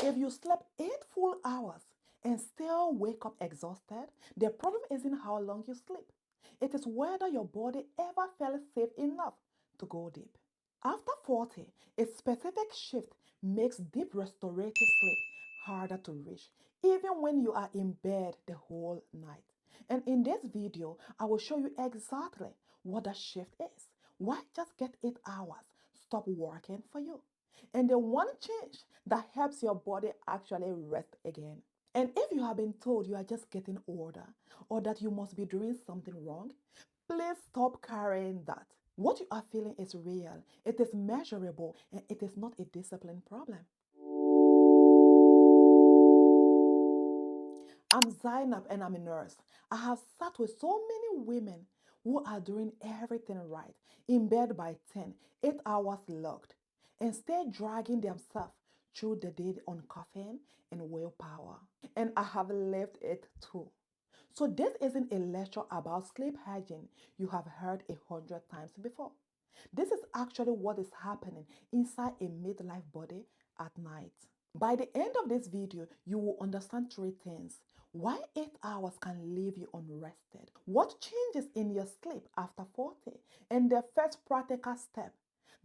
If you slept 8 full hours and still wake up exhausted, the problem isn't how long you sleep. It is whether your body ever felt safe enough to go deep. After 40, a specific shift makes deep restorative sleep harder to reach, even when you are in bed the whole night. And in this video, I will show you exactly what that shift is. Why just get 8 hours stop working for you? And the one change that helps your body actually rest again. And if you have been told you are just getting older or that you must be doing something wrong, please stop carrying that. What you are feeling is real, it is measurable, and it is not a discipline problem. I'm Zainab and I'm a nurse. I have sat with so many women who are doing everything right, in bed by 10, 8 hours locked, and still dragging themselves through the day on caffeine and willpower. And I have lived it too. So this isn't a lecture about sleep hygiene you have heard 100 times before. This is actually what is happening inside a midlife body at night. By the end of this video, you will understand 3 things. Why 8 hours can leave you unrested, what changes in your sleep after 40, and the first practical step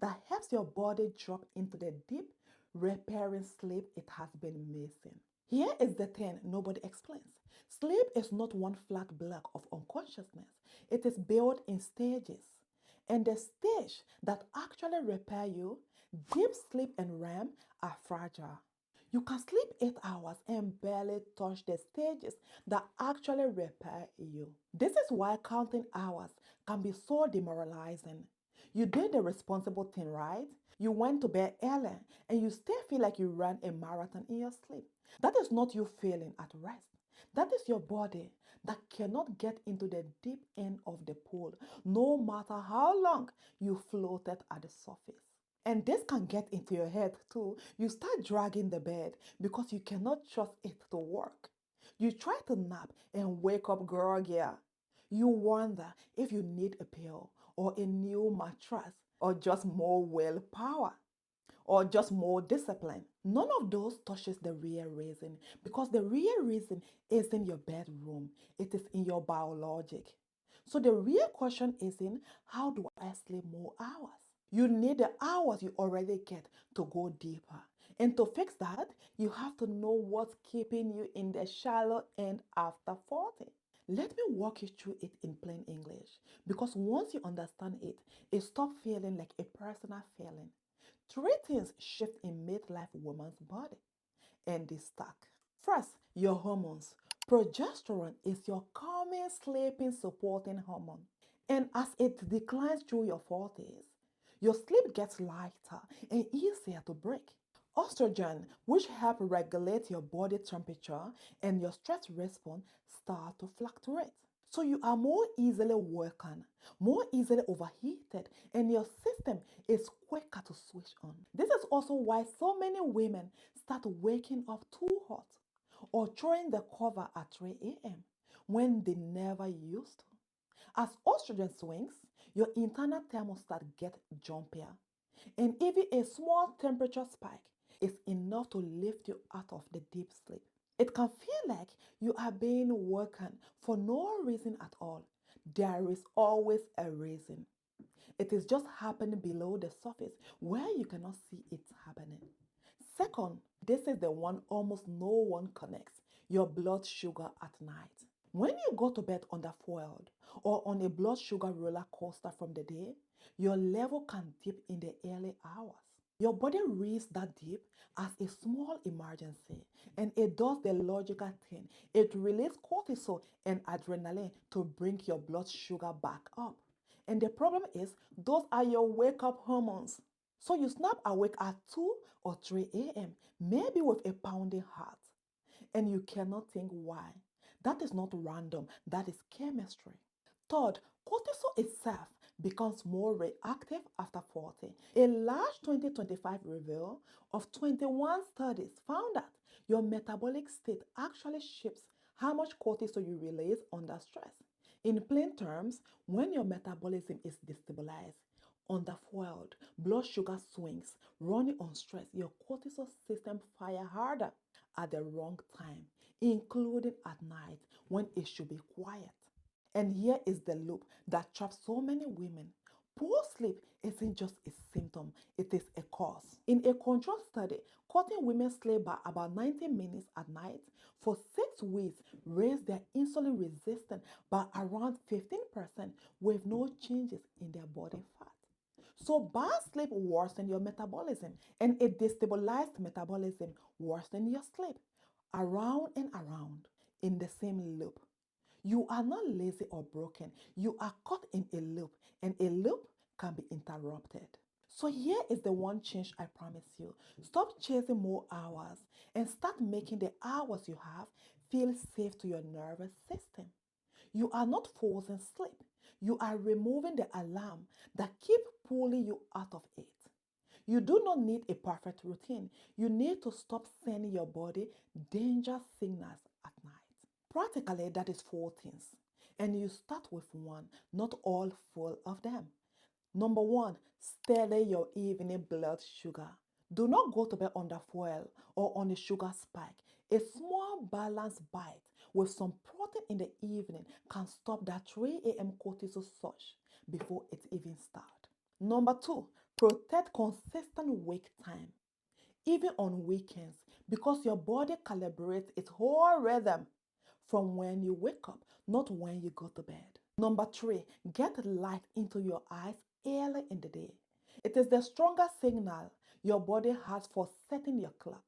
that helps your body drop into the deep, repairing sleep it has been missing. Here is the thing nobody explains. Sleep is not one flat block of unconsciousness. It is built in stages. And the stage that actually repair you, deep sleep and REM, are fragile. You can sleep 8 hours and barely touch the stages that actually repair you. This is why counting hours can be so demoralizing. You did the responsible thing, right? You went to bed early and you still feel like you ran a marathon in your sleep. That is not you failing at rest. That is your body that cannot get into the deep end of the pool, no matter how long you floated at the surface. And this can get into your head too. You start dragging the bed because you cannot trust it to work. You try to nap and wake up groggier. You wonder if you need a pill or a new mattress or just more willpower or just more discipline. None of those touches the real reason because the real reason is in your bedroom. It is in your biologic. So the real question isn't how do I sleep more hours? You need the hours you already get to go deeper. And to fix that, you have to know what's keeping you in the shallow end after 40. Let me walk you through it in plain English because once you understand it, it stops feeling like a personal feeling. 3 things shift in midlife woman's body and they stack. First, your hormones. Progesterone is your calming, sleeping, supporting hormone. And as it declines through your 40s, your sleep gets lighter and easier to break. Estrogen, which help regulate your body temperature and your stress response, start to fluctuate. So you are more easily woken, more easily overheated, and your system is quicker to switch on. This is also why so many women start waking up too hot or throwing the cover at 3 a.m. when they never used to. As estrogen swings, your internal thermostat gets jumpier, and even a small temperature spike is enough to lift you out of the deep sleep. It can feel like you are being woken for no reason at all. There is always a reason. It is just happening below the surface where you cannot see it happening. Second, this is the one almost no one connects, your blood sugar at night. When you go to bed underfueled or on a blood sugar roller coaster from the day, your level can dip in the early hours. Your body reads that dip as a small emergency and it does the logical thing. It releases cortisol and adrenaline to bring your blood sugar back up. And the problem is, those are your wake up hormones. So you snap awake at 2 or 3 a.m., maybe with a pounding heart, and you cannot think why. That is not random, that is chemistry. Third, cortisol itself becomes more reactive after 40. A large 2025 review of 21 studies found that your metabolic state actually shapes how much cortisol you release under stress. In plain terms, when your metabolism is destabilized, Underfueled, blood sugar swings, running on stress, your cortisol system fire harder at the wrong time, including at night when it should be quiet. And here is the loop that traps so many women. Poor sleep isn't just a symptom, it is a cause. In a controlled study, cutting women sleep by about 90 minutes at night for 6 weeks raised their insulin resistance by around 15% with no changes in their body fat. So bad sleep worsens your metabolism, and a destabilized metabolism worsens your sleep. Around and around in the same loop. You are not lazy or broken. You are caught in a loop, and a loop can be interrupted. So here is the one change I promise you. Stop chasing more hours and start making the hours you have feel safe to your nervous system. You are not forcing sleep. You are removing the alarm that keep pulling you out of it. You do not need a perfect routine. You need to stop sending your body danger signals at night. Practically, that is 4 things. And you start with one, not all full of them. Number one, steady your evening blood sugar. Do not go to bed on the fuel or on a sugar spike. A small balanced bite with some protein in the evening can stop that 3 a.m. cortisol surge before it even starts. Number two, protect consistent wake time, even on weekends, because your body calibrates its whole rhythm from when you wake up, not when you go to bed. Number three, get light into your eyes early in the day. It is the strongest signal your body has for setting your clock.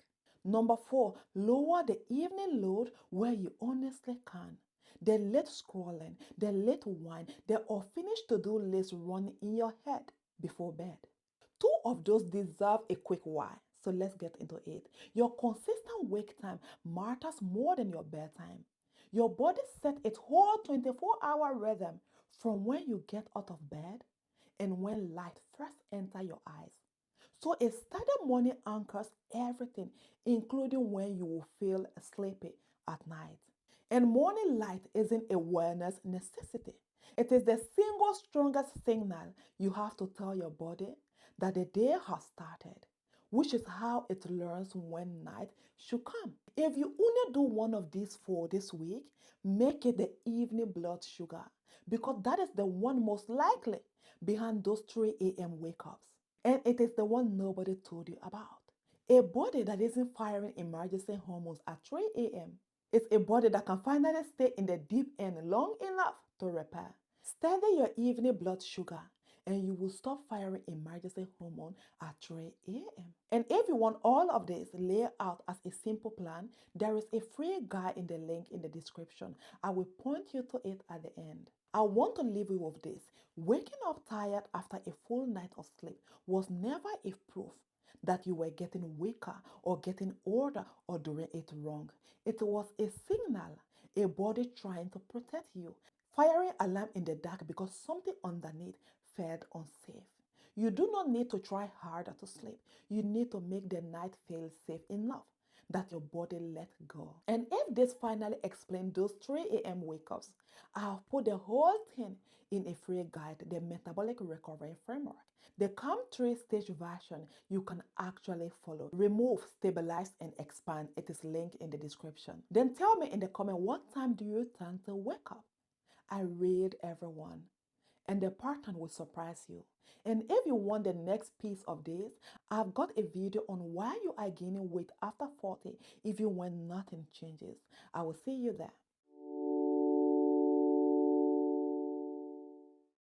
Number four, lower the evening load where you honestly can. The late scrolling, the late wine, the unfinished to-do list running in your head before bed. Two of those deserve a quick why. So let's get into it. Your consistent wake time matters more than your bedtime. Your body set its whole 24-hour rhythm from when you get out of bed and when light first enters your eyes. So a steady morning anchors everything, including when you will feel sleepy at night. And morning light isn't a wellness necessity. It is the single strongest signal you have to tell your body that the day has started, which is how it learns when night should come. If you only do one of these four this week, make it the evening blood sugar, because that is the one most likely behind those 3 a.m. wake ups. And it is the one nobody told you about. A body that isn't firing emergency hormones at 3 a.m. is a body that can finally stay in the deep end long enough to repair. Steady your evening blood sugar and you will stop firing emergency hormone at 3 a.m. And if you want all of this laid out as a simple plan, there is a free guide in the link in the description. I will point you to it at the end. I want to leave you with this. Waking up tired after a full night of sleep was never a proof that you were getting weaker or getting older or doing it wrong. It was a signal, a body trying to protect you, firing alarm in the dark because something underneath felt unsafe. You do not need to try harder to sleep. You need to make the night feel safe enough that your body let go. And if this finally explains those 3 a.m. wake-ups, I have put the whole thing in a free guide, the Metabolic Recovery Framework. The calm 3-stage version you can actually follow. Remove, stabilize, and expand. It is linked in the description. Then tell me in the comment, what time do you tend to wake up? I read everyone, and the pattern will surprise you. And if you want the next piece of this, I've got a video on why you are gaining weight after 40 even when nothing changes. I will see you there.